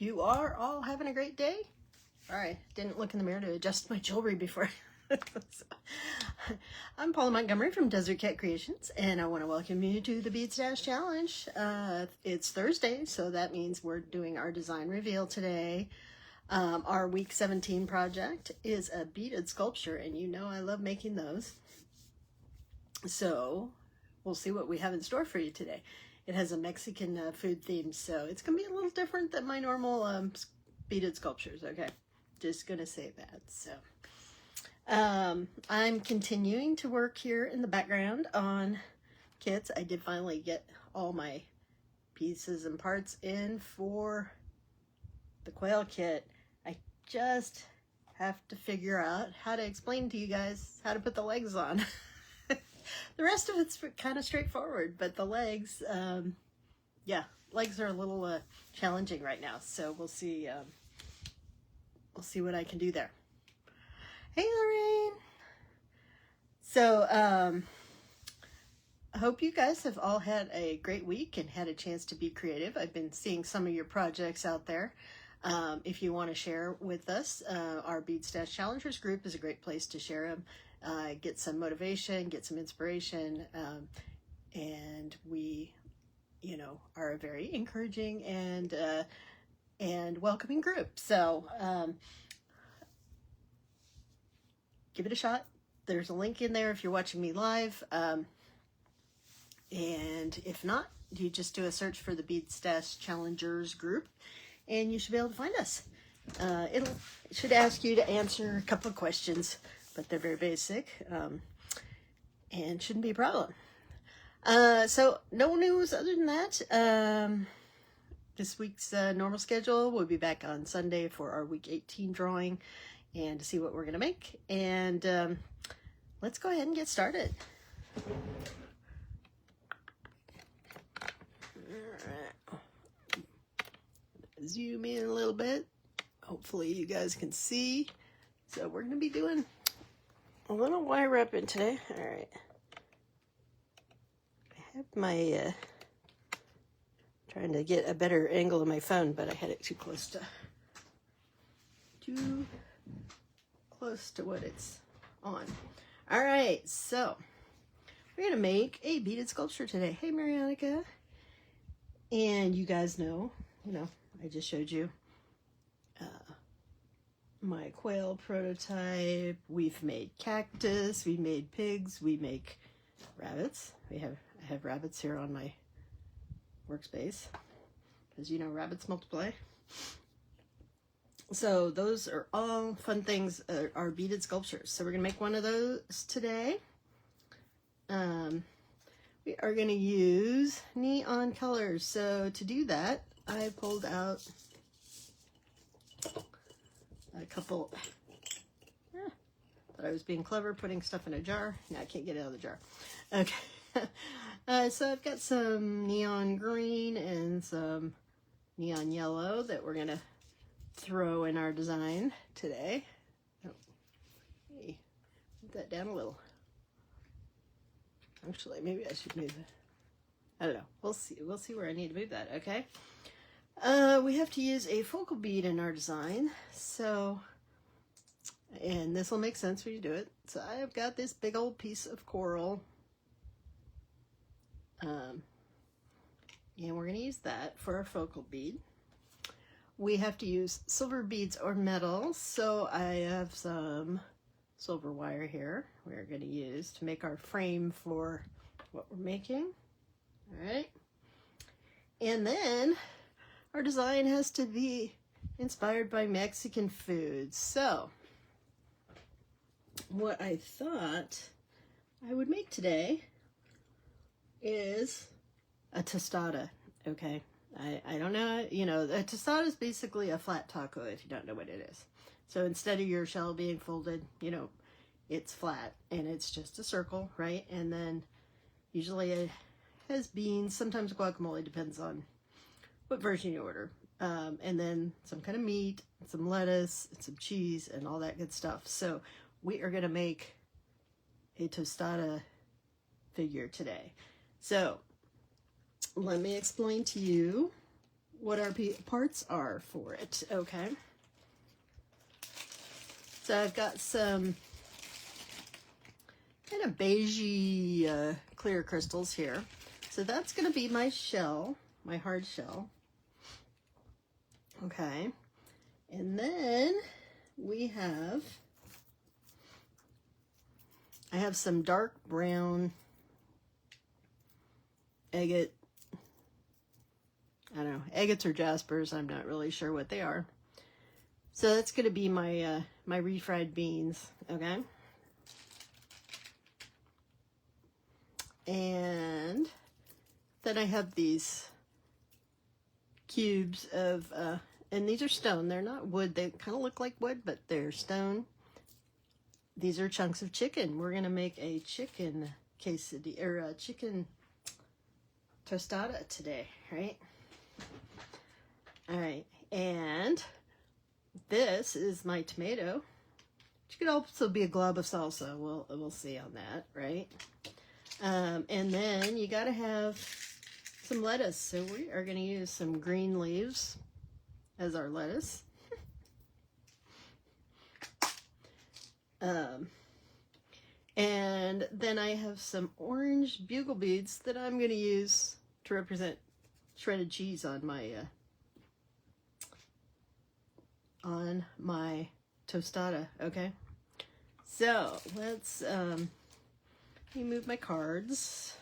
hope you are all having a great day. All right, didn't look in the mirror to adjust my jewelry before. I'm Paula Montgomery from Desert Cat Creations, and I want to welcome you to the Bead Stash Challenge. It's Thursday, so that means we're doing our design reveal today. Our week 17 project is a beaded sculpture, and you know I love making those. So we'll see what we have in store for you today. It has a Mexican food theme, so it's going to be a little different than my normal beaded sculptures, okay? Just going to say that. So I'm continuing to work here in the background on kits. I did finally get all my pieces and parts in for the quail kit. I just have to figure out how to explain to you guys how to put the legs on. The rest of it's kind of straightforward, but the legs, yeah, legs are a little challenging right now. So we'll see what I can do there. Hey, Lorraine. So I hope you guys have all had a great week and had a chance to be creative. I've been seeing some of your projects out there. If you want to share with us, our Bead Stash Challengers group is a great place to share them. Get some motivation, get some inspiration, and we, you know, are a very encouraging and welcoming group. So give it a shot. There's a link in there if you're watching me live, and if not, you just do a search for the Bead Stash Challengers group, and you should be able to find us. It should ask you to answer a couple of questions, but they're very basic, and shouldn't be a problem. So no news other than that. This week's normal schedule, we'll be back on Sunday for our week 18 drawing and to see what we're going to make. And let's go ahead and get started. Zoom in a little bit. Hopefully you guys can see. So we're going to be doing a little wire wrapping today. All right. I have my, trying to get a better angle of my phone, but I had it too close to what it's on. All right, so we're going to make a beaded sculpture today. Hey, Marianica. And you guys know, I just showed you my quail prototype. We've made cactus, we made pigs, we make rabbits. I have rabbits here on my workspace because rabbits multiply. So those are all fun things, are beaded sculptures. So we're gonna make one of those today. We are gonna use neon colors. So to do that, I pulled out a couple. Thought I was being clever putting stuff in a jar. Now I can't get it out of the jar. Okay. So I've got some neon green and some neon yellow that we're gonna throw in our design today. Oh, hey, move that down a little. Actually, maybe I should move it. I don't know. We'll see. We'll see where I need to move that. Okay. We have to use a focal bead in our design. So, and this will make sense when you do it. So I've got this big old piece of coral. And we're going to use that for our focal bead. We have to use silver beads or metal. So I have some silver wire here we're going to use to make our frame for what we're making. All right. And then our design has to be inspired by Mexican food. So what I thought I would make today is a tostada. Okay. I don't know, a tostada is basically a flat taco if you don't know what it is. So instead of your shell being folded, it's flat and it's just a circle, right? And then usually it has beans, sometimes guacamole, depends on what version you order. And then some kind of meat, some lettuce, and some cheese, and all that good stuff. So we are going to make a tostada figure today. So let me explain to you what our parts are for it, okay? So I've got some kind of beigey clear crystals here. So that's going to be my shell, my hard shell. Okay. And then I have some dark brown agate. I don't know, agates or jaspers. I'm not really sure what they are. So that's going to be my my refried beans, okay? And then I have these cubes of, and these are stone. They're not wood. They kind of look like wood, but they're stone. These are chunks of chicken. We're going to make a chicken quesadilla, or a chicken tostada today, right? All right, and this is my tomato, which could also be a glob of salsa. We'll see on that, right? And then you got to have some lettuce. So we are going to use some green leaves as our lettuce. And then I have some orange bugle beads that I'm going to use to represent shredded cheese on my tostada, okay? So let's let me move my cards.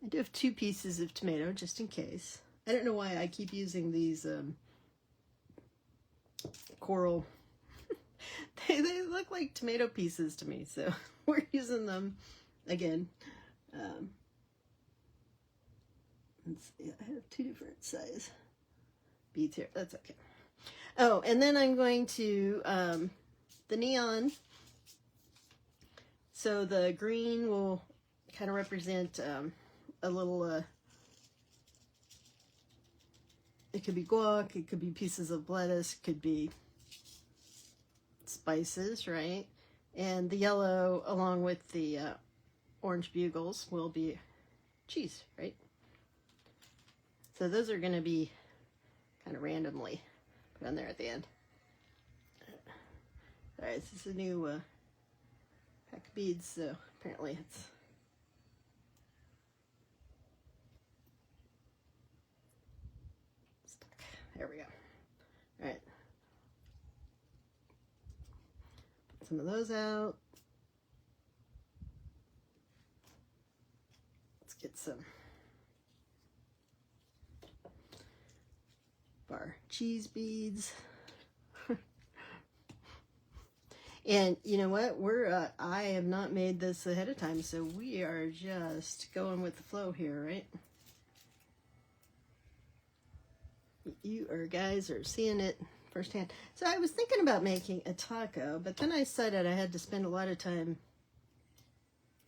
I do have 2 pieces of tomato just in case. I don't know why I keep using these coral. they look like tomato pieces to me, so we're using them again. Let's see, I have 2 different size beads here. That's okay. Oh, and then I'm going to the neon. So the green will kind of represent a little. It could be guac. It could be pieces of lettuce. It could be spices, right? And the yellow, along with the orange bugles, will be cheese, right? So those are going to be kind of randomly put on there at the end. All right, this is a new pack of beads, so apparently it's stuck. There we go. All right. Put some of those out. Let's get some of our cheese beads. And you know what? I have not made this ahead of time, so we are just going with the flow here, right? You guys are seeing it firsthand. So I was thinking about making a taco, but then I decided I had to spend a lot of time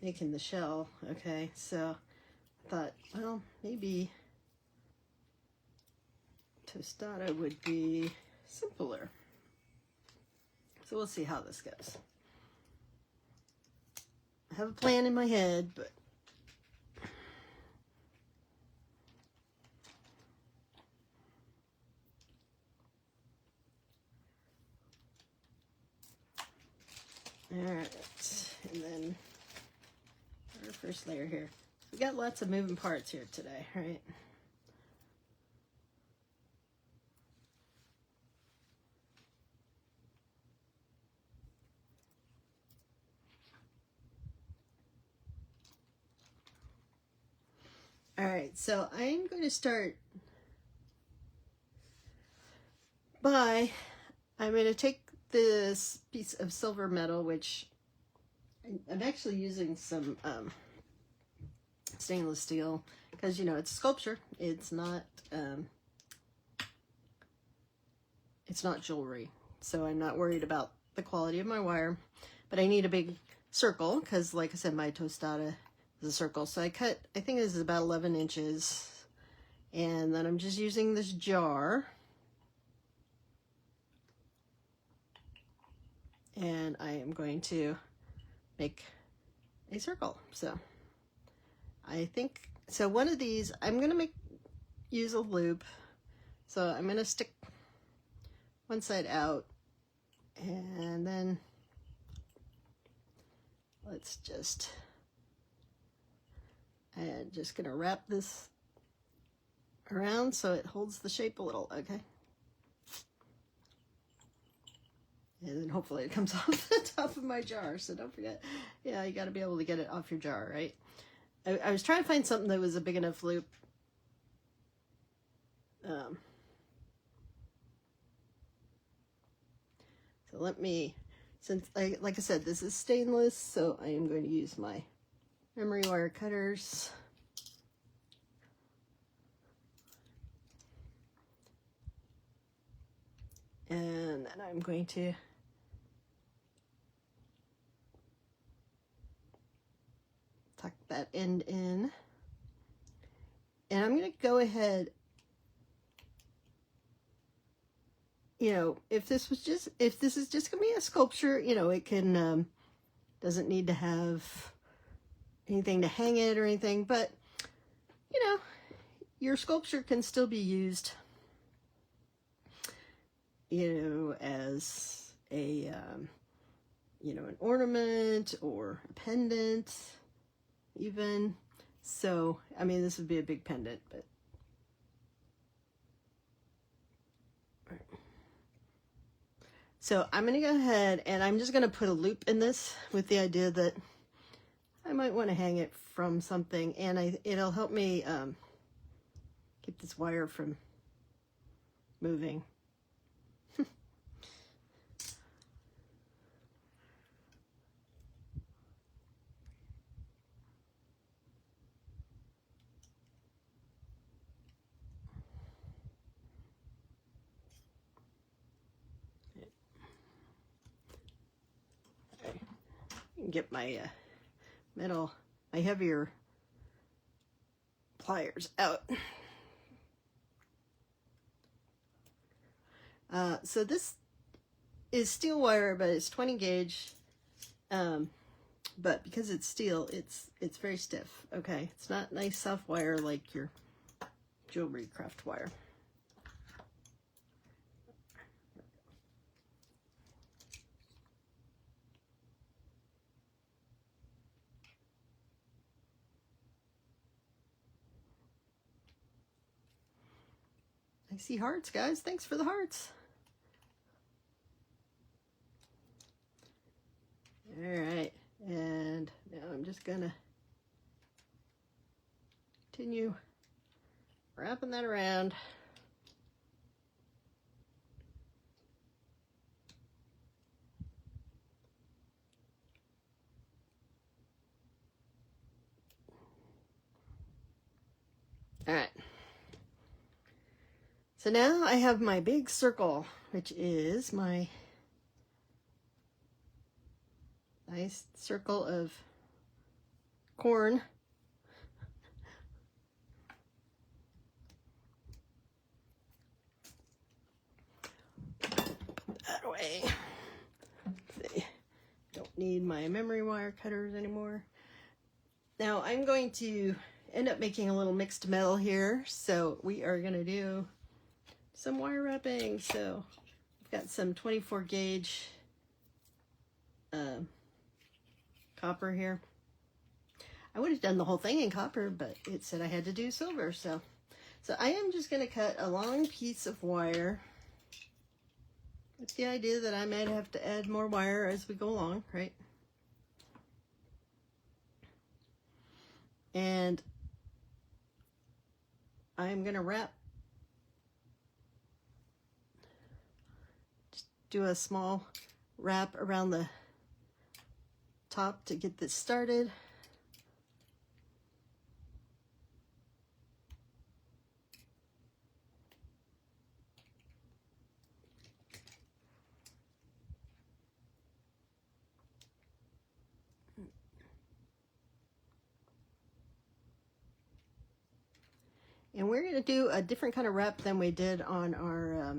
making the shell, okay? So I thought, well, maybe tostada would be simpler. So we'll see how this goes. I have a plan in my head, but all right, and then our first layer here. We got lots of moving parts here today, right? All right, so I'm going to start by, I'm going to take this piece of silver metal, which I'm actually using some stainless steel, because, you know, it's sculpture. It's not jewelry, so I'm not worried about the quality of my wire. But I need a big circle, because, like I said, my tostada is a circle. So I think this is about 11 inches. And then I'm just using this jar. And I am going to make a circle. So I think, so one of these, I'm going to use a loop. So I'm going to stick one side out, and then let's just, I'm just going to wrap this around so it holds the shape a little, okay? And then hopefully it comes off the top of my jar, so don't forget, yeah, you got to be able to get it off your jar, right? I was trying to find something that was a big enough loop. So let me, since, like I said, this is stainless, so I am going to use my memory wire cutters. And then I'm going to tuck that end in. And I'm going to go ahead, you know, if this is just going to be a sculpture, you know, it can, doesn't need to have anything to hang it or anything, but, you know, your sculpture can still be used, you know, as a, you know, an ornament or a pendant even. So, I mean, this would be a big pendant, but. So I'm going to go ahead and I'm just going to put a loop in this with the idea that I might want to hang it from something, and it'll help me keep this wire from moving. Get my my heavier pliers out. So this is steel wire, but it's 20 gauge. But because it's steel, it's very stiff. Okay, it's not nice soft wire like your jewelry craft wire. I see hearts, guys. Thanks for the hearts. All right, and now I'm just gonna continue wrapping that around. All right. So now I have my big circle, which is my nice circle of corn. Put that away. See, don't need my memory wire cutters anymore. Now I'm going to end up making a little mixed metal here, so we are going to do some wire wrapping. So I've got some 24 gauge copper here. I would have done the whole thing in copper, but it said I had to do silver. So I am just going to cut a long piece of wire with the idea that I might have to add more wire as we go along, right? And I'm going to wrap, just do a small wrap around the top to get this started. And we're going to do a different kind of wrap than we did on our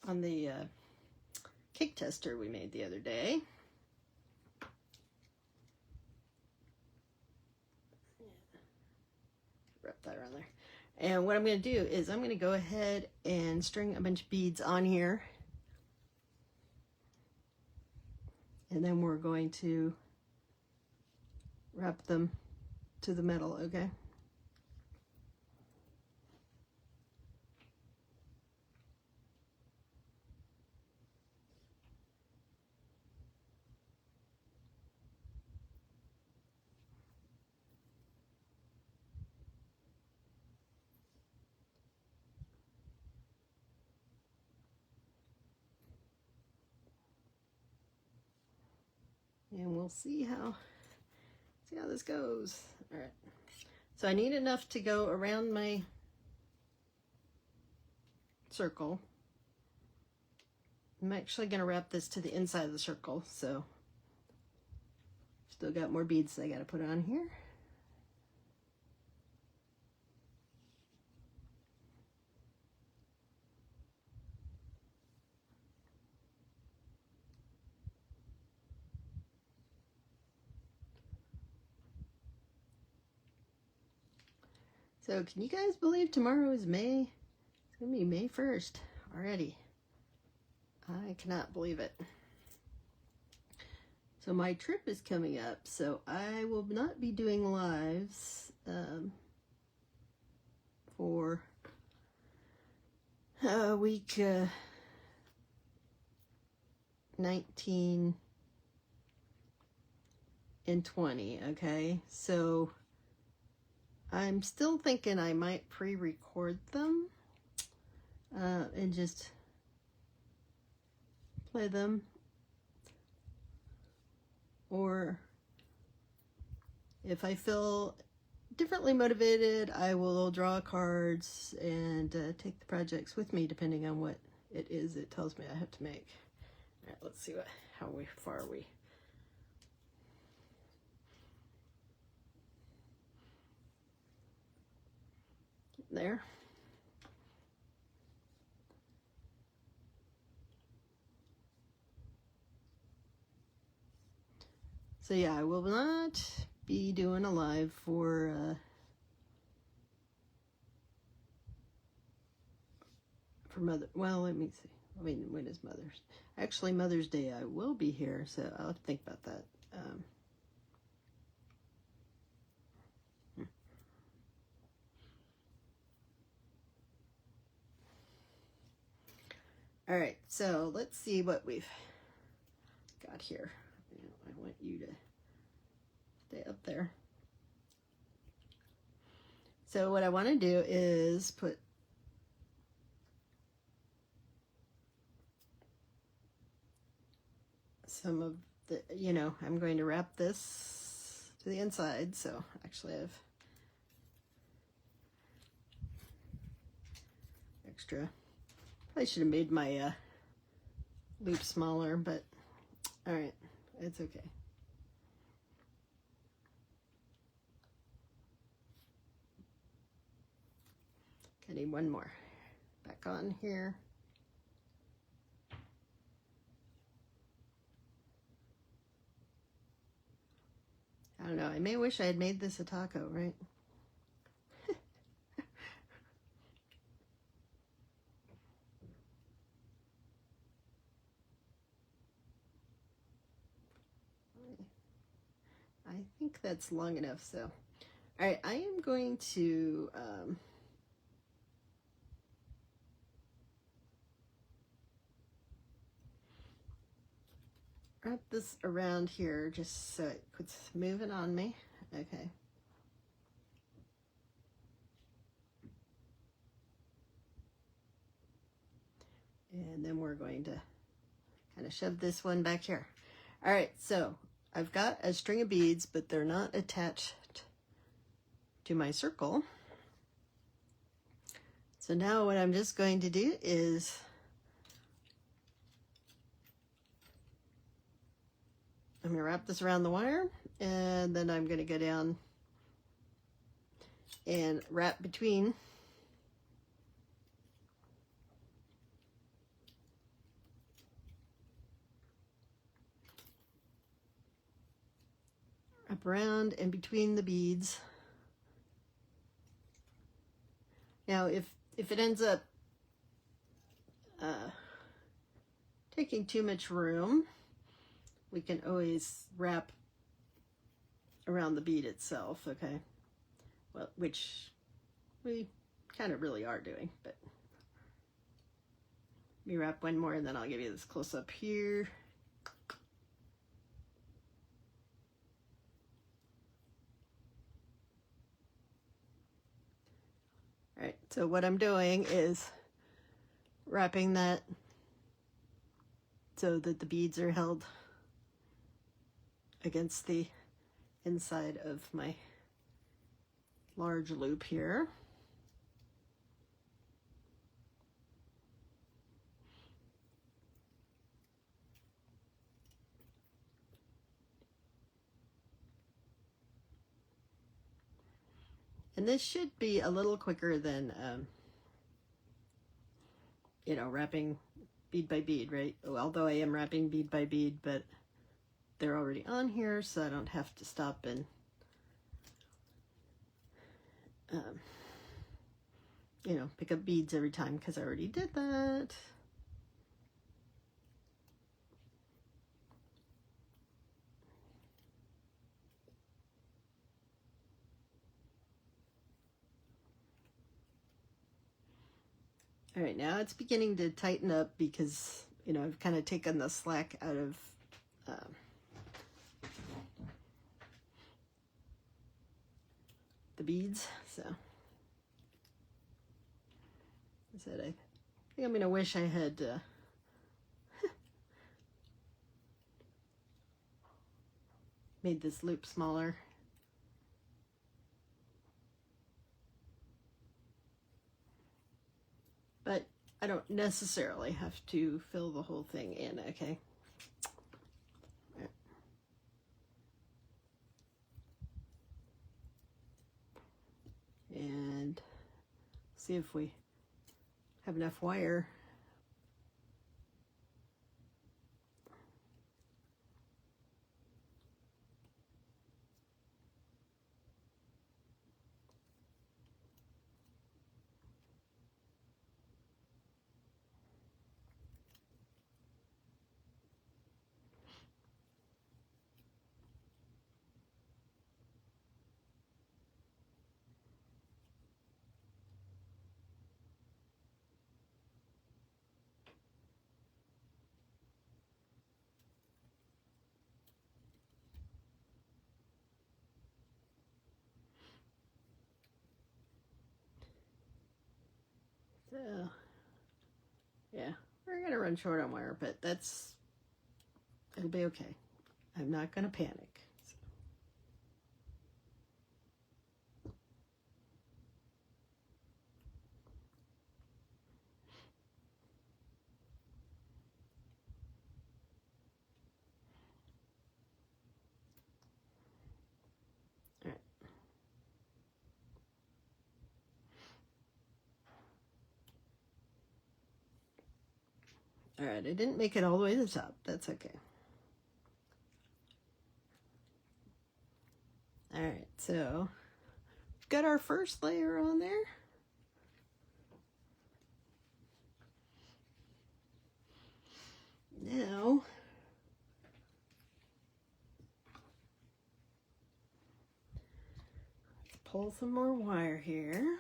on the cake tester we made the other day. Wrap that around there. And what I'm going to do is I'm going to go ahead and string a bunch of beads on here. And then we're going to wrap them to the metal, okay? And we'll see how this goes. All right. So I need enough to go around my circle. I'm actually going to wrap this to the inside of the circle, so still got more beads I got to put on here. So can you guys believe tomorrow is May? It's going to be May 1st already. I cannot believe it. So my trip is coming up, so I will not be doing lives for week 19 and 20, okay? So I'm still thinking I might pre-record them and just play them, or if I feel differently motivated, I will draw cards and take the projects with me depending on what it is it tells me I have to make. All right, let's see how far are we. There. So yeah, I will not be doing a live for Mother. Well, let me see. I mean, when is Mother's? Actually, Mother's Day I will be here, so I'll have to think about that. All right, so let's see what we've got here. I want you to stay up there. So what I want to do is put some of the, I'm going to wrap this to the inside. So actually I have extra. I should have made my loop smaller, but all right, it's okay. I need one more back on here. I don't know, I may wish I had made this a taco, right? I think that's long enough, so. All right, I am going to wrap this around here just so it quits moving on me. Okay. And then we're going to kind of shove this one back here. All right, so I've got a string of beads, but they're not attached to my circle. So now what I'm just going to do is I'm going to wrap this around the wire, and then I'm going to go down and wrap between Wrap around and between the beads. Now, if it ends up taking too much room, we can always wrap around the bead itself, okay? Well, which we kind of really are doing, but let me wrap one more and then I'll give you this close up here. All right, so what I'm doing is wrapping that so that the beads are held against the inside of my large loop here. And this should be a little quicker than, you know, wrapping bead by bead, right? Although I am wrapping bead by bead, but they're already on here, so I don't have to stop and you know, pick up beads every time because I already did that. All right, now it's beginning to tighten up because, you know, I've kind of taken the slack out of the beads. So I said, I think I'm gonna wish I had made this loop smaller. But I don't necessarily have to fill the whole thing in, okay? Right. And see if we have enough wire. So, yeah, we're gonna run short on wire, but it'll be okay. I'm not gonna panic. All right. All right, I didn't make it all the way to the top. That's okay. All right, so we've got our first layer on there. Now, let's pull some more wire here.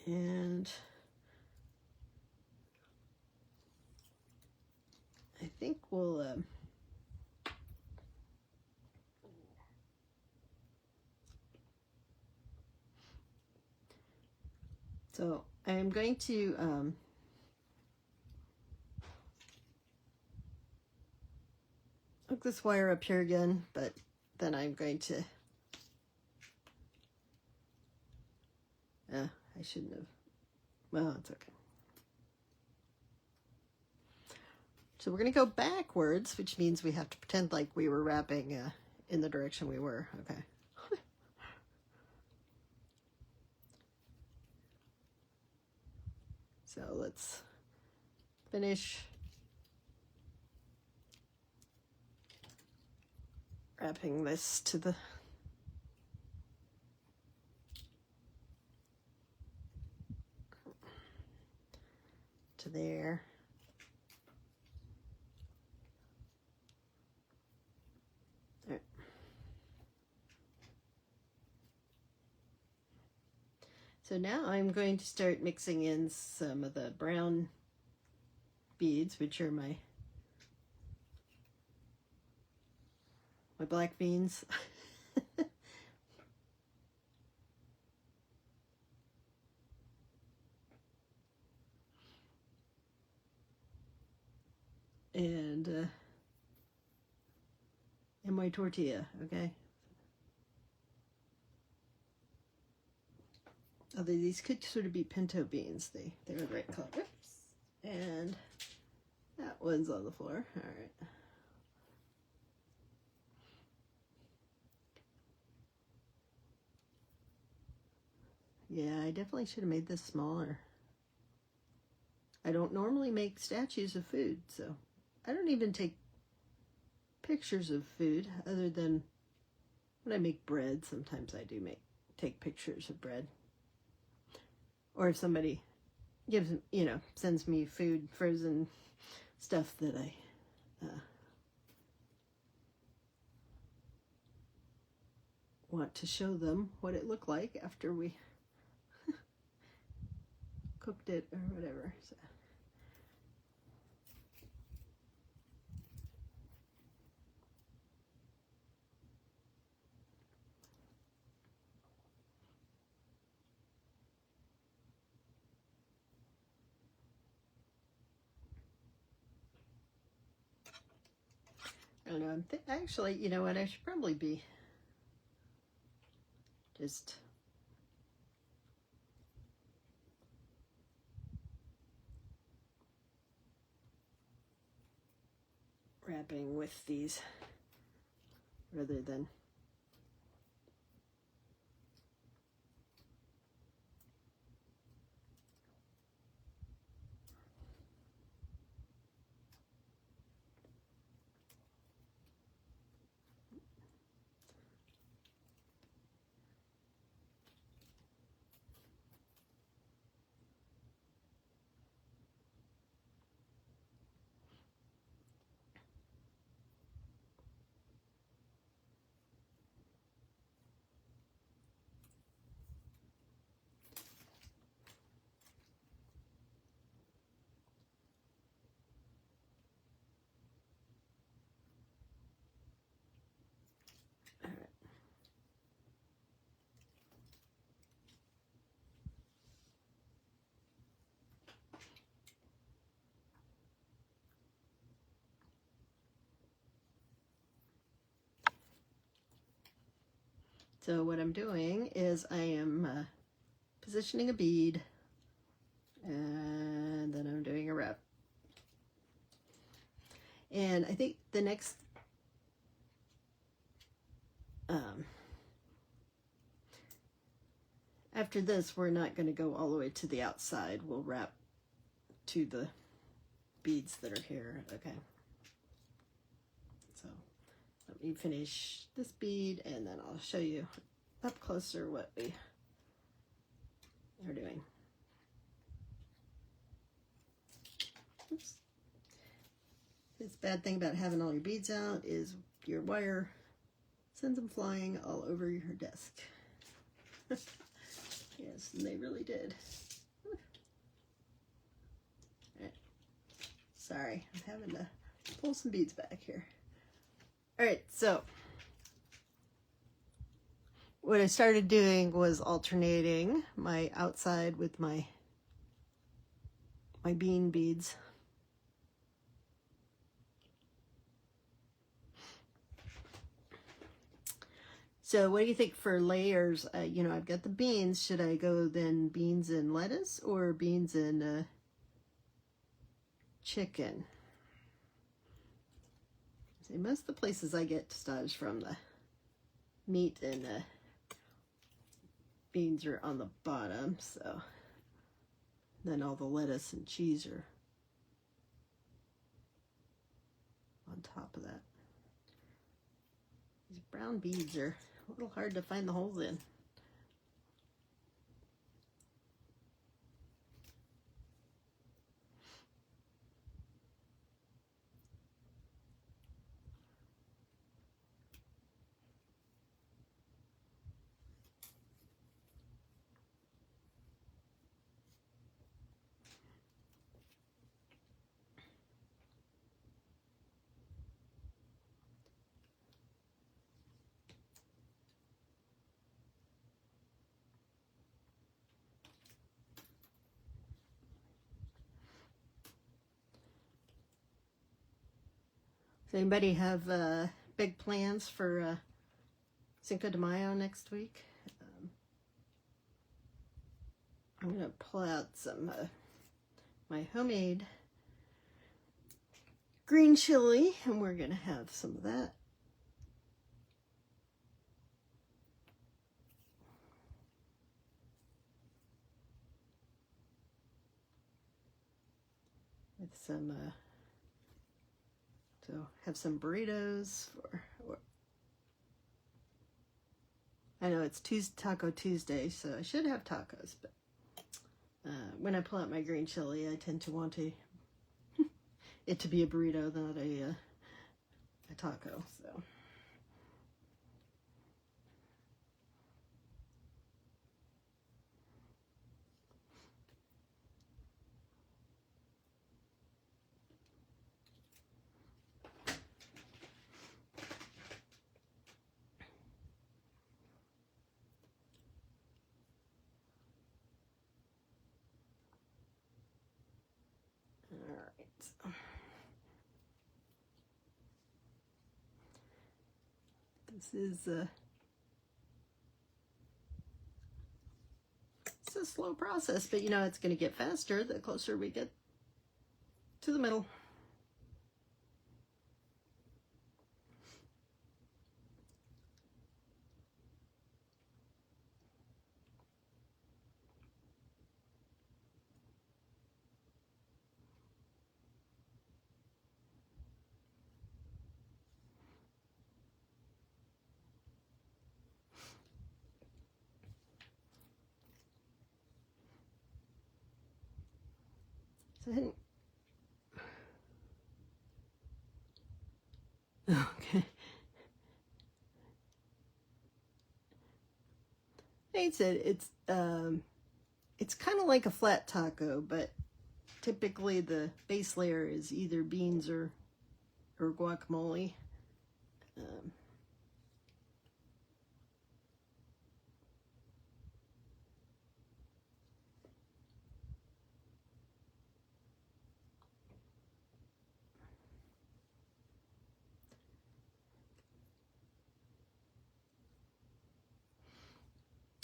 And I think we'll so I'm going to hook this wire up here again, but then I'm going to I shouldn't have. Well, it's okay. So we're going to go backwards, which means we have to pretend like we were wrapping in the direction we were. Okay. So let's finish wrapping this to there. There. So now I'm going to start mixing in some of the brown beads, which are my black beans. and my tortilla, okay? Although these could sort of be pinto beans. They're the right color. Oops. And that one's on the floor. All right. Yeah, I definitely should have made this smaller. I don't normally make statues of food, so I don't even take pictures of food other than when I make bread. Sometimes I do take pictures of bread. Or if somebody gives, sends me food, frozen stuff that I want to show them what it looked like after we cooked it or whatever. So. I don't know. Actually, you know what? I should probably be just wrapping with these rather than So what I'm doing is I am positioning a bead, and then I'm doing a wrap. And I think the next after this, we're not going to go all the way to the outside. We'll wrap to the beads that are here. Okay. So let me finish this bead, and then I'll show you up closer what we are doing. Oops. This bad thing about having all your beads out is your wire sends them flying all over your desk. Yes, and they really did. Right. Sorry, I'm having to pull some beads back here. All right, so what I started doing was alternating my outside with my bean beads. So what do you think for layers? I've got the beans. Should I go then beans and lettuce or beans and chicken? See, most of the places I get tostadas from, the meat and the beans are on the bottom, so then all the lettuce and cheese are on top of that. These brown beads are a little hard to find the holes in. Does anybody have big plans for Cinco de Mayo next week? I'm going to pull out some my homemade green chili, and we're going to have some of that. With some, so have some burritos or I know it's Taco Tuesday, so I should have tacos, but when I pull out my green chili, I tend to want it to be a burrito, not a taco, so. This is it's a slow process, but you know it's going to get faster the closer we get to the middle. So, okay. Like I said, it's kind of like a flat taco, but typically the base layer is either beans or guacamole.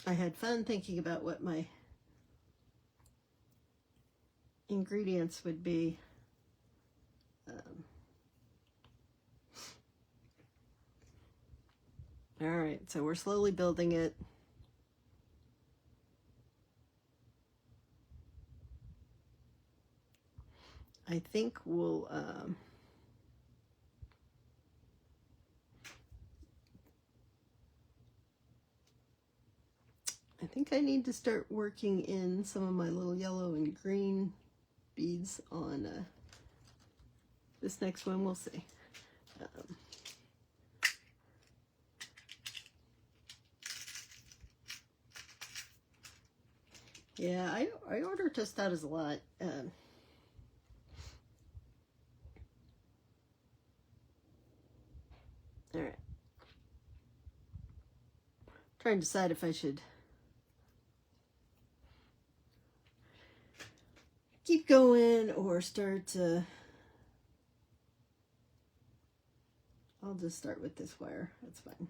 I had fun thinking about what my ingredients would be. All right, so we're slowly building it. I think we'll I think I need to start working in some of my little yellow and green beads on this next one. We'll see. Yeah, I order tostadas a lot. All right. Trying to decide if I should keep going or start. I'll just start with this wire. That's fine.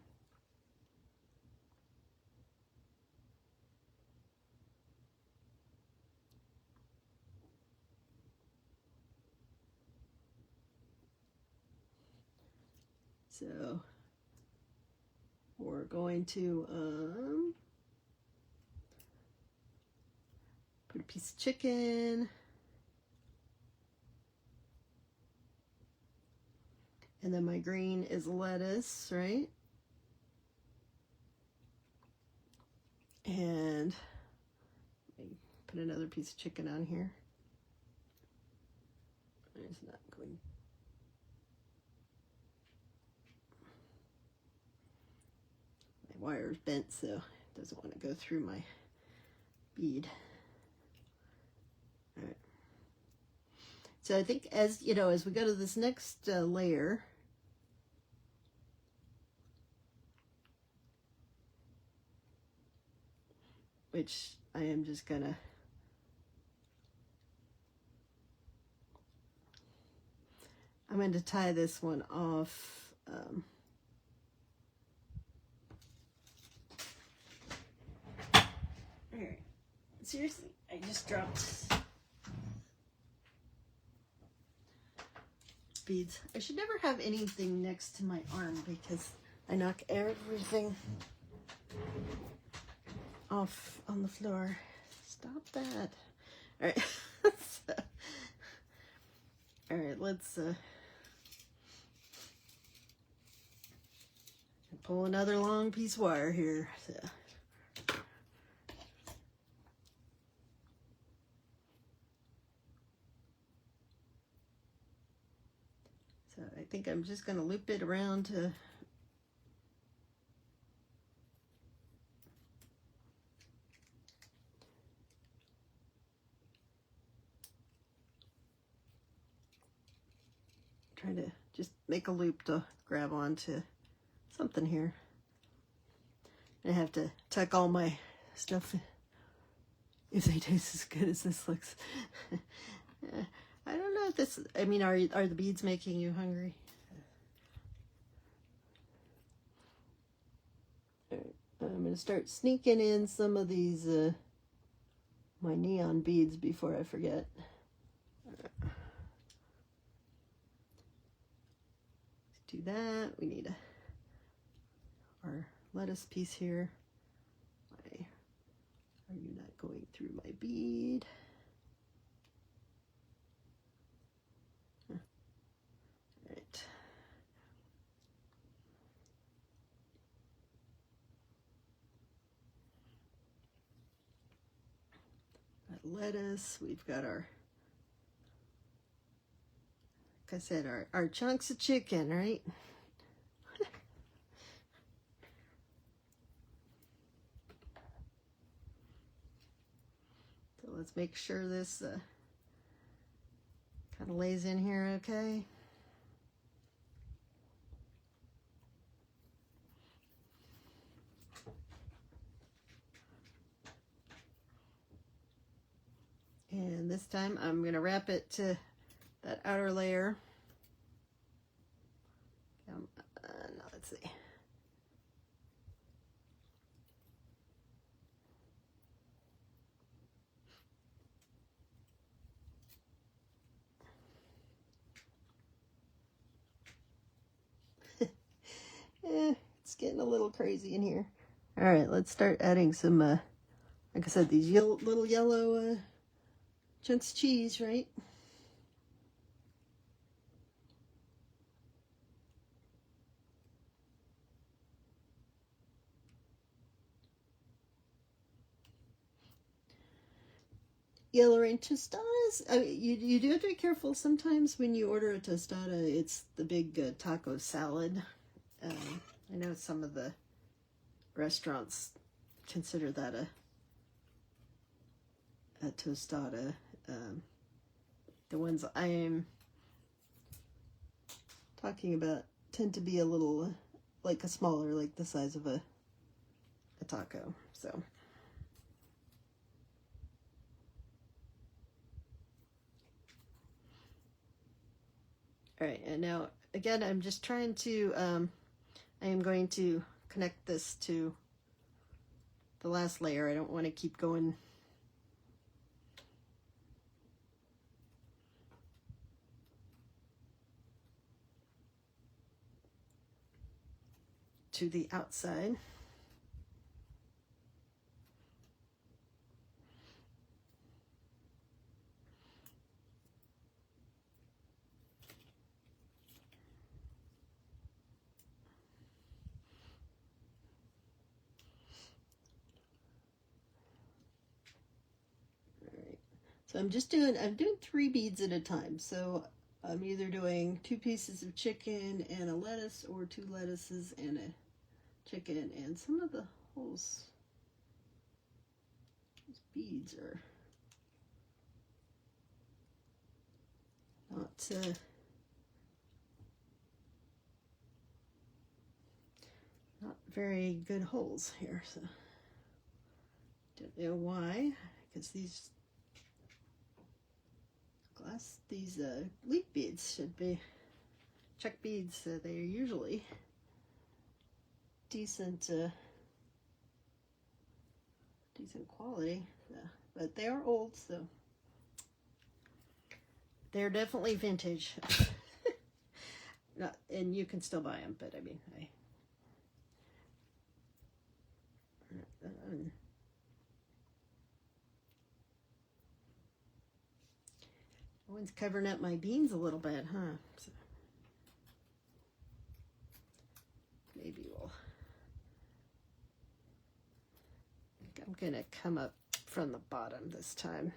So we're going to put a piece of chicken, and then my green is lettuce, right? And put another piece of chicken on here. It's not going. My wire's bent, so it doesn't want to go through my bead. All right. So I think as you know, as we go to this next layer, which I am just gonna I'm going to tie this one off. All right. Seriously, I just dropped beads. I should never have anything next to my arm because I knock everything off on the floor. Stop that. All right. All right, let's pull another long piece of wire here. So I think I'm just going to loop it around to try to just make a loop to grab onto something here. I have to tuck all my stuff if they taste as good as this looks. I don't know if this, I mean, are the beads making you hungry? All right, I'm going to start sneaking in some of these, my neon beads before I forget. Let's do that. We need our lettuce piece here. Why are you not going through my bead? All right. Got lettuce. We've got our, like I said, our chunks of chicken, right? So let's make sure this kind of lays in here okay. And this time I'm going to wrap it to that outer layer. Now let's see. It's getting a little crazy in here. All right, let's start adding some, like I said, these little yellow chunks of cheese, right? Yellow rain tostadas. I mean, you do have to be careful sometimes when you order a tostada. It's the big taco salad. I know some of the restaurants consider that a tostada. The ones I'm talking about tend to be a little like a smaller, like the size of a taco. So. All right, and now again, I'm just trying to, I am going to connect this to the last layer. I don't want to keep going. to the outside. So I'm doing 3 beads at a time. So I'm either doing 2 pieces of chicken and a lettuce, or 2 lettuces and a chicken. And some of the holes, these beads are not very good holes here. So don't know why, because these leaf beads should be Czech beads. They're usually decent quality, but they are old, so they're definitely vintage. And you can still buy them, but I mean, one's covering up my beans a little bit, huh? So maybe I'm gonna come up from the bottom this time.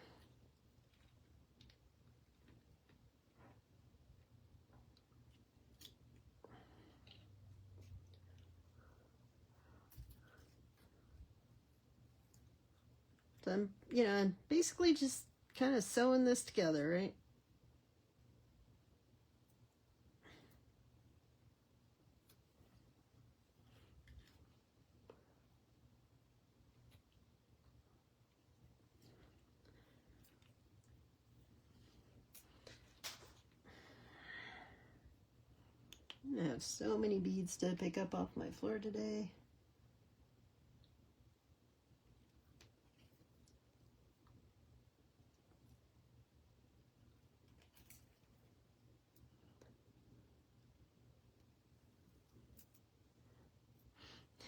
So I'm basically just kind of sewing this together, right? I have so many beads to pick up off my floor today.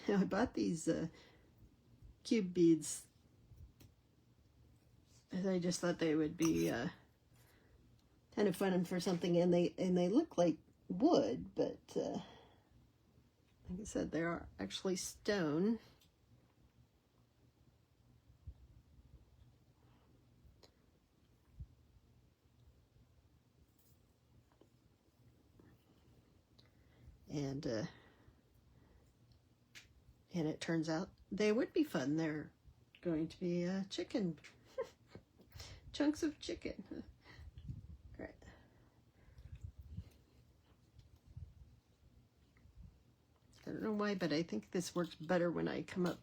I bought these cube beads, and I just thought they would be kind of fun for something, and they look like wood, but like I said, they are actually stone. And it turns out they would be fun. They're going to be chicken, chunks of chicken. All right. I don't know why, but I think this works better when I come up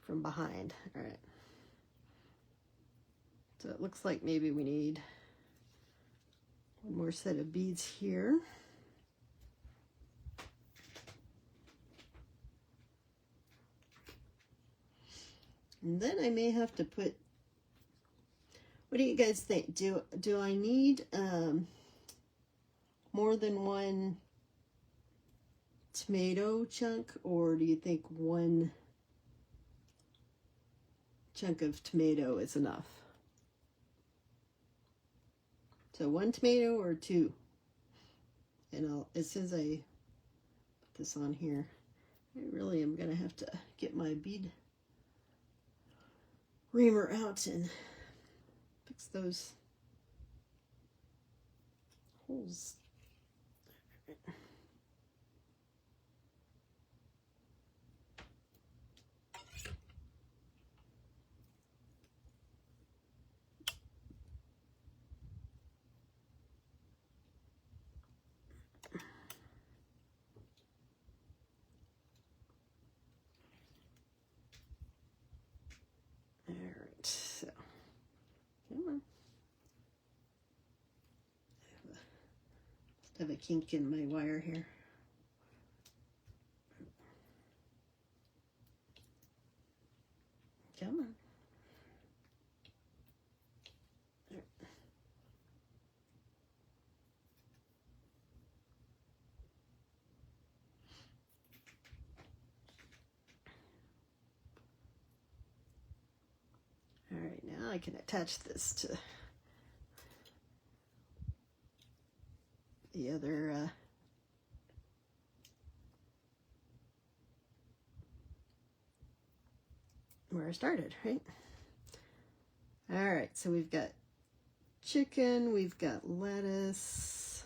from behind. All right. So it looks like maybe we need one more set of beads here. And then I may have to put, what do you guys think? Do I need more than one tomato chunk, or do you think one chunk of tomato is enough? So 1 tomato or 2? And as soon as I put this on here, I really am gonna have to get my bead reamer out and fix those holes. So, come on. I have a kink in my wire here. Come on. I can attach this to the other where I started, right? All right, so we've got chicken, we've got lettuce.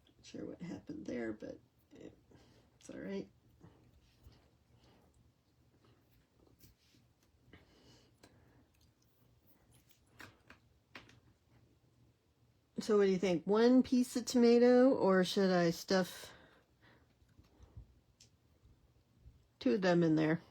Not sure what happened there, but it's all right. So what do you think? One piece of tomato, or should I stuff two of them in there?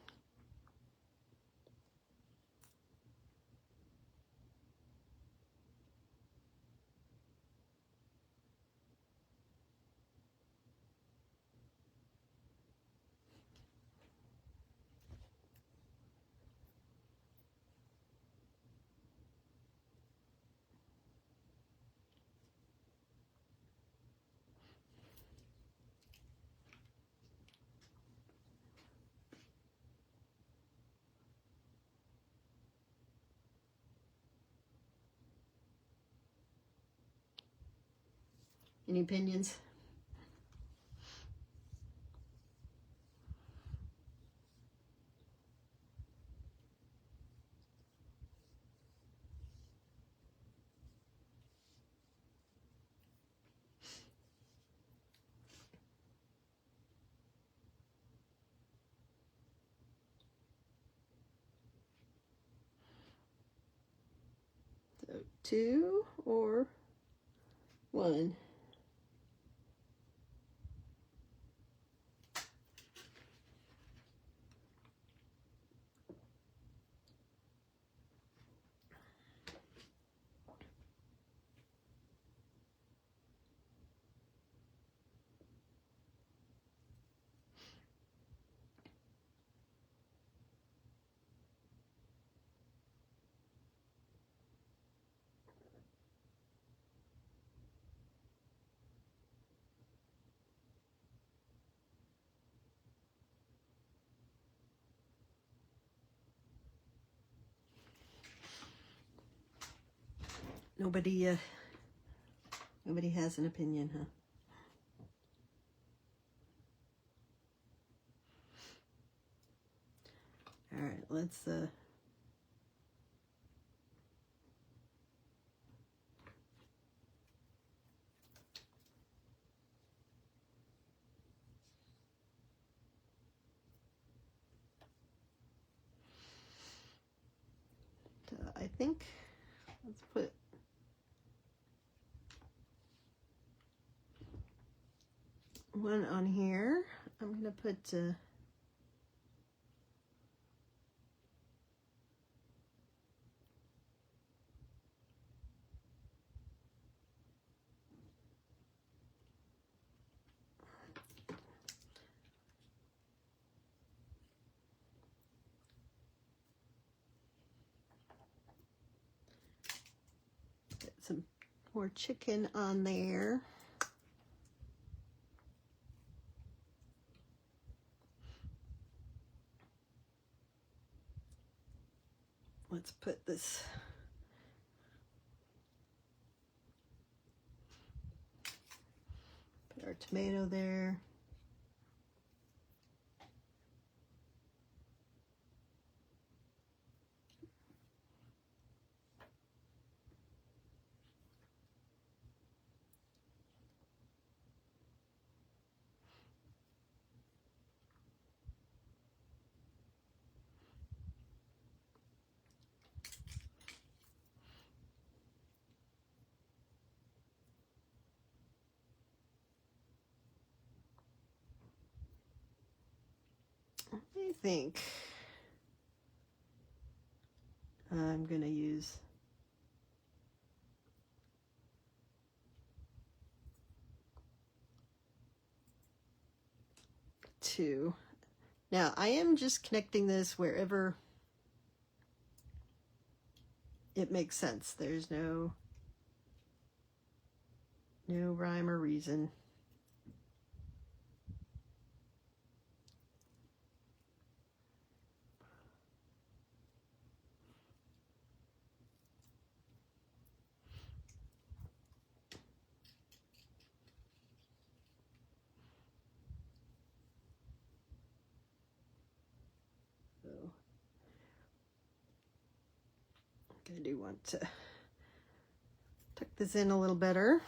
Any opinions? So two or one? Nobody has an opinion, huh? All right, let's I think let's put one on here. I'm gonna put some more chicken on there. Let's put this put our tomato there. I think I'm gonna use two. Now I am just connecting this wherever it makes sense. There's no rhyme or reason. I do want to tuck this in a little better.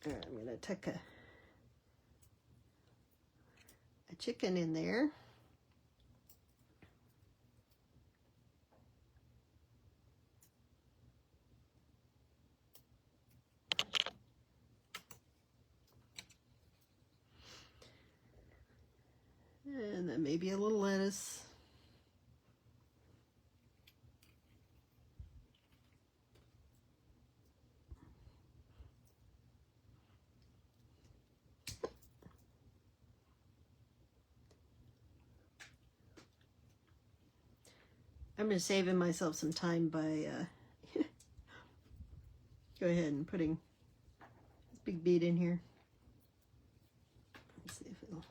I'm going to tuck a chicken in there. And then maybe a little lettuce. I'm just saving myself some time by go ahead and putting this big bead in here. Let's see if it'll.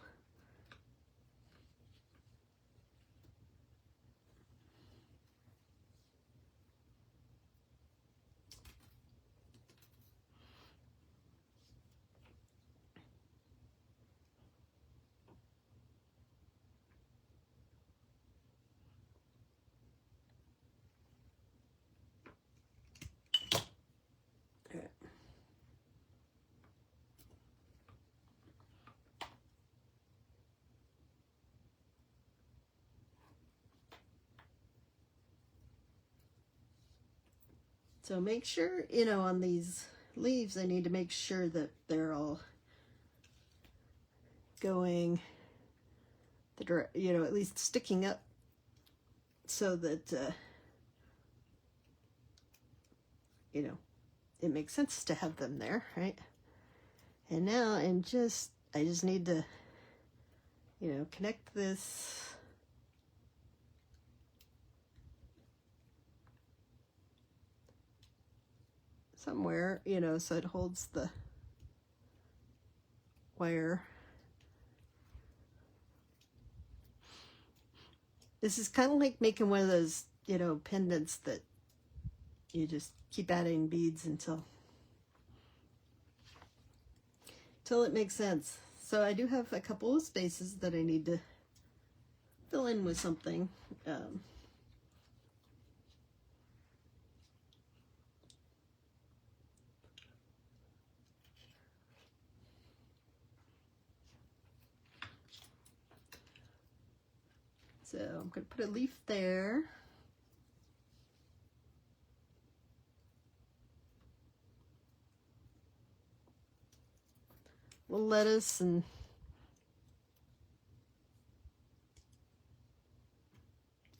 So make sure, you know, on these leaves, I need to make sure that they're all going the direct, you know, at least sticking up so that, you know, it makes sense to have them there, right? And now I just need to, you know, connect this somewhere, you know, so it holds the wire. This is kind of like making one of those, you know, pendants that you just keep adding beads until it makes sense. So I do have a couple of spaces that I need to fill in with something. So I'm going to put a leaf there. A little lettuce and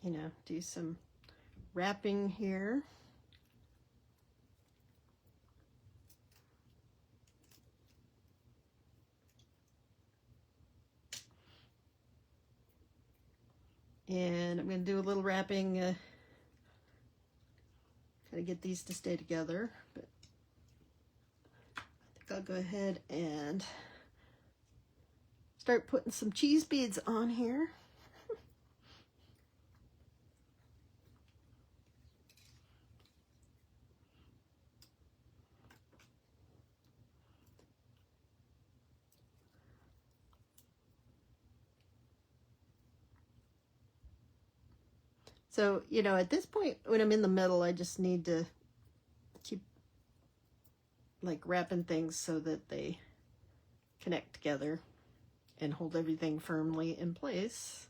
you know, do some wrapping here. And I'm going to do a little wrapping, kind of get these to stay together, but I think I'll go ahead and start putting some cheese beads on here. So, you know, at this point, when I'm in the middle, I just need to keep, like, wrapping things so that they connect together and hold everything firmly in place.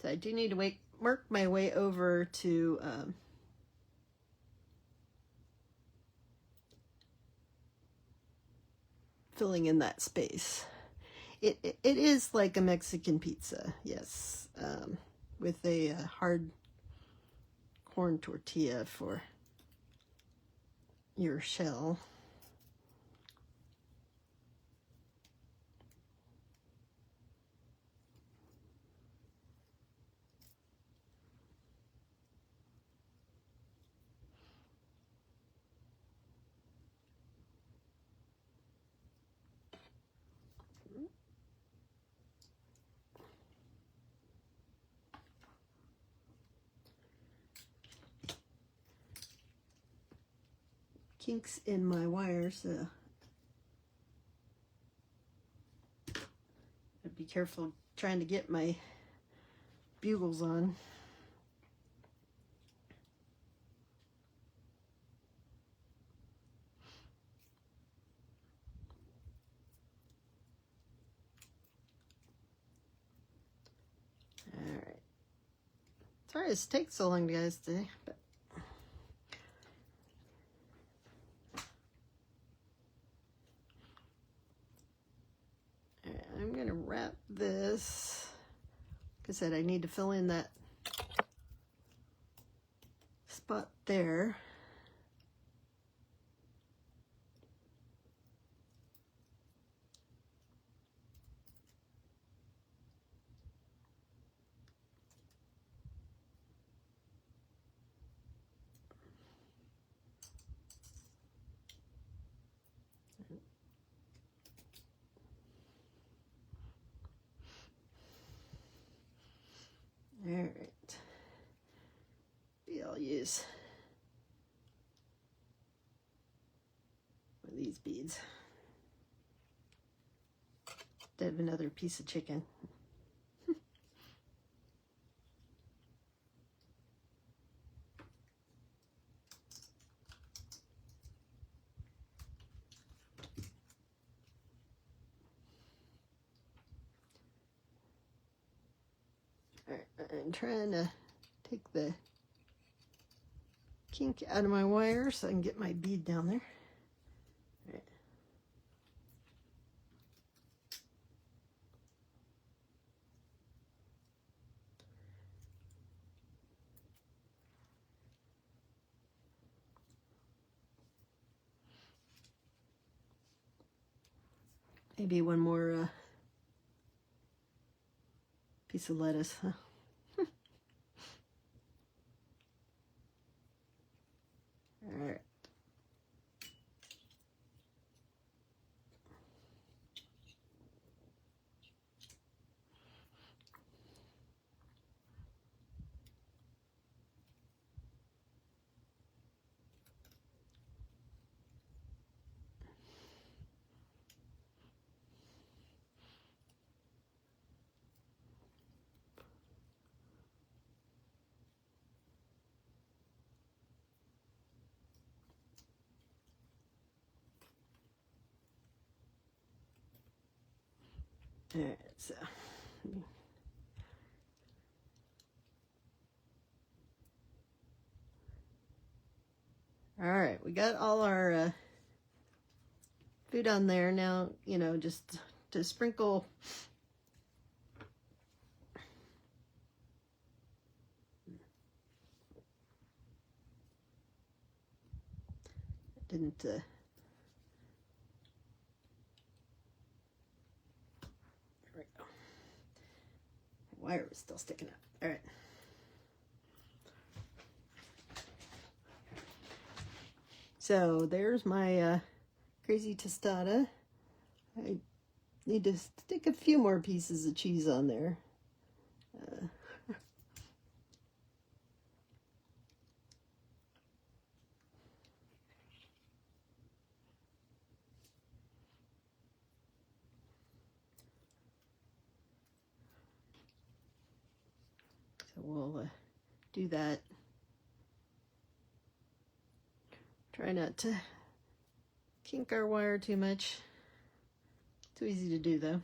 So I do need to work my way over to filling in that space. It is like a Mexican pizza, yes, with a hard corn tortilla for your shell. kinks in my wire, so I'd be careful trying to get my bugles on. Alright. Sorry this takes so long, guys, today, but I'm going to wrap this. Like I said, I need to fill in that spot there. All right, maybe I'll use one of these beads instead of another piece of chicken. All right, I'm trying to take the kink out of my wire so I can get my bead down there. All right. Maybe one more piece of lettuce, huh? All right. All right, so all right, we got all our food on there now. You know, just to sprinkle didn't there we go. The wire was still sticking up. All right. So there's my crazy tostada. I need to stick a few more pieces of cheese on there. So we'll do that. Try not to kink our wire too much. Too easy to do though.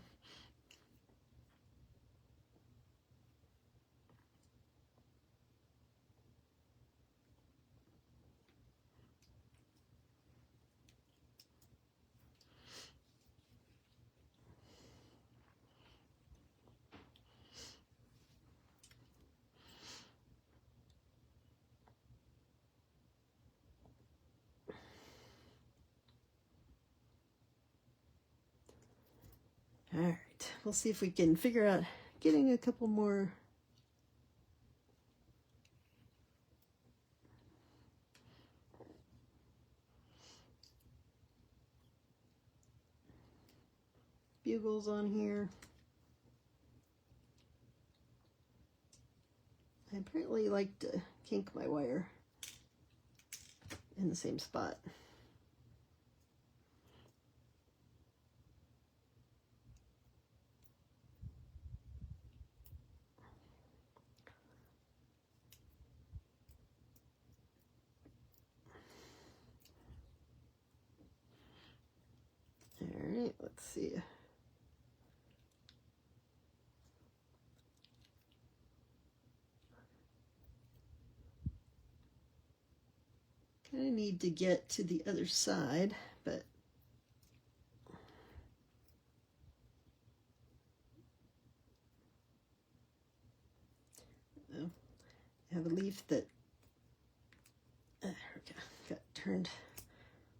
All right, we'll see if we can figure out getting a couple more bugles on here. I apparently like to kink my wire in the same spot. let's see. Kind of need to get to the other side, but I have a leaf that got turned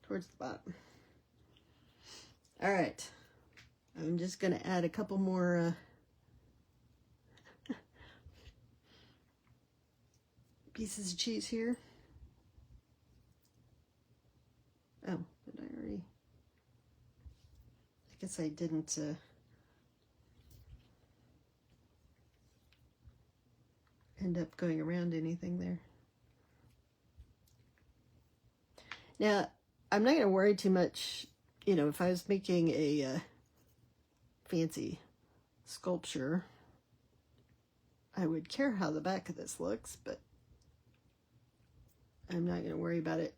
towards the bottom. All right, I'm just going to add a couple more pieces of cheese here. Oh, did I already? I guess I didn't end up going around anything there. Now, I'm not going to worry too much, you know, if I was making a fancy sculpture, I would care how the back of this looks, but I'm not going to worry about it.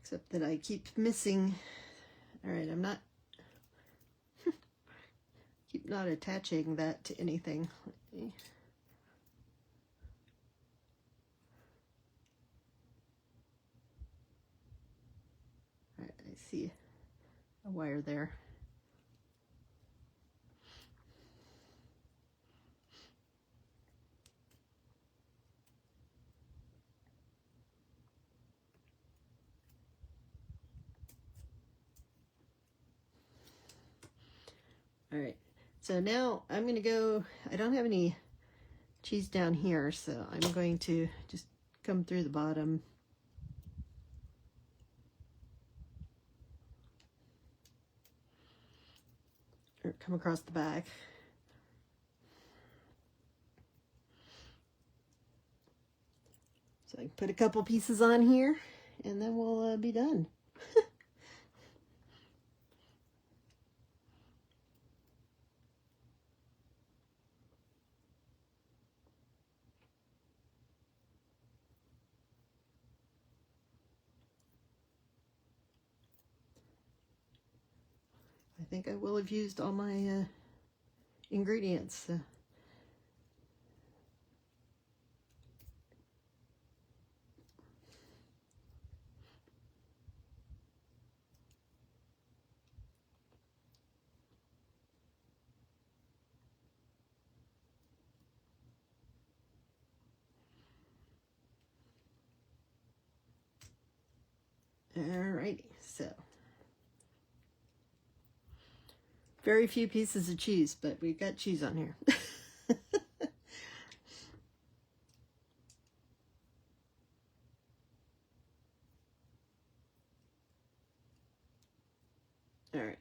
Except that I keep missing. All right, I'm not keep not attaching that to anything. Let me, all right, I see a wire there. All right, so now I'm going to go, I don't have any cheese down here, so I'm going to just come through the bottom. Or come across the back. So I can put a couple pieces on here, and then we'll be done. I think I will have used all my ingredients. Alrighty, so very few pieces of cheese, but we've got cheese on here. All right.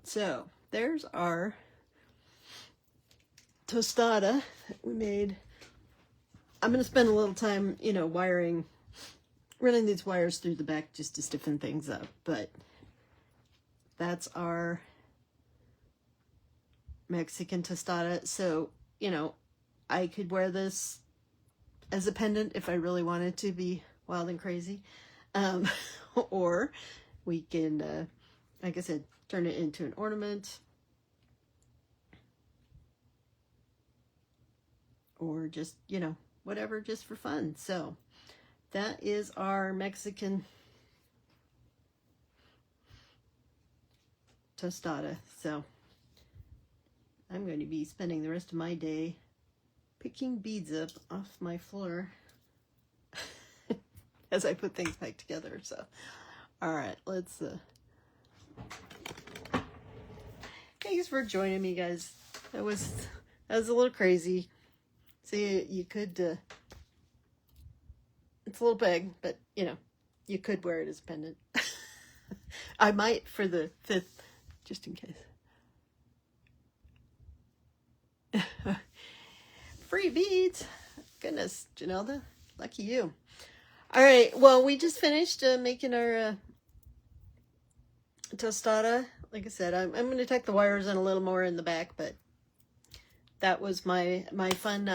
So there's our tostada that we made. I'm going to spend a little time, you know, running these wires through the back just to stiffen things up, but that's our Mexican tostada. So, you know, I could wear this as a pendant if I really wanted to be wild and crazy. Or we can, like I said, turn it into an ornament. Or just, you know, whatever, just for fun. So that is our Mexican tostada. So I'm going to be spending the rest of my day picking beads up off my floor as I put things back together. So, all right, let's, thanks for joining me, guys. That was a little crazy. See, you could, it's a little big, but, you know, you could wear it as a pendant. I might for the 5th, just in case. Free beads. Goodness, Janelda, lucky you. All right, well, we just finished making our tostada. Like I said, I'm going to tuck the wires in a little more in the back, but that was my fun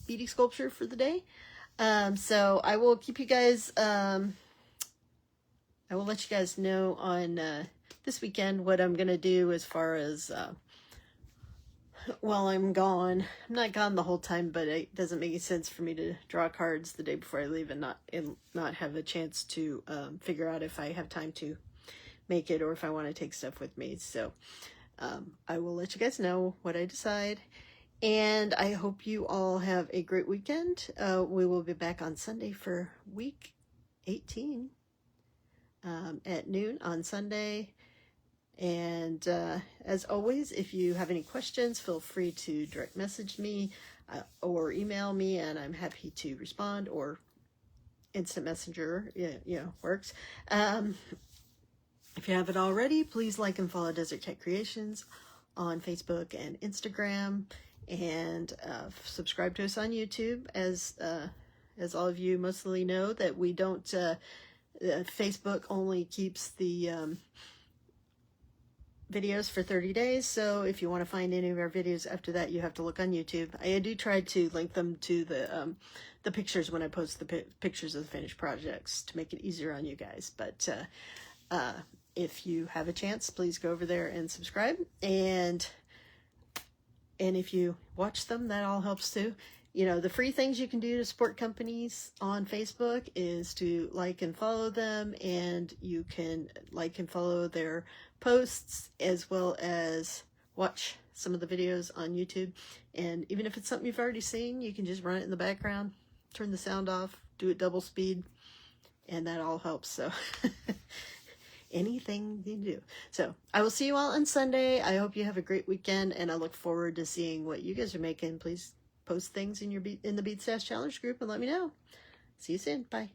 beadie sculpture for the day. So I will keep you guys, I will let you guys know on this weekend what I'm going to do as far as while I'm gone. I'm not gone the whole time, but it doesn't make any sense for me to draw cards the day before I leave and not have a chance to figure out if I have time to make it or if I want to take stuff with me. So I will let you guys know what I decide. And I hope you all have a great weekend. We will be back on Sunday for week 18 at noon on Sunday. And as always, if you have any questions, feel free to direct message me or email me, and I'm happy to respond, or instant messenger, works. If you haven't already, please like and follow Desert Cat Creations on Facebook and Instagram, and subscribe to us on YouTube. As all of you mostly know, that we don't, Facebook only keeps the videos for 30 days, so if you want to find any of our videos after that, you have to look on YouTube. I do try to link them to the pictures when I post the pictures of the finished projects to make it easier on you guys. But if you have a chance, please go over there and subscribe, and if you watch them, that all helps too. The free things you can do to support companies on Facebook is to like and follow them, and you can like and follow their posts, as well as watch some of the videos on YouTube. And even if it's something you've already seen, you can just run it in the background, turn the sound off, do it double speed, and that all helps. So anything you do. So I will see you all on Sunday. I hope you have a great weekend, and I look forward to seeing what you guys are making. Please post things in the Bead Stash Challenge group and let me know. See you soon. Bye.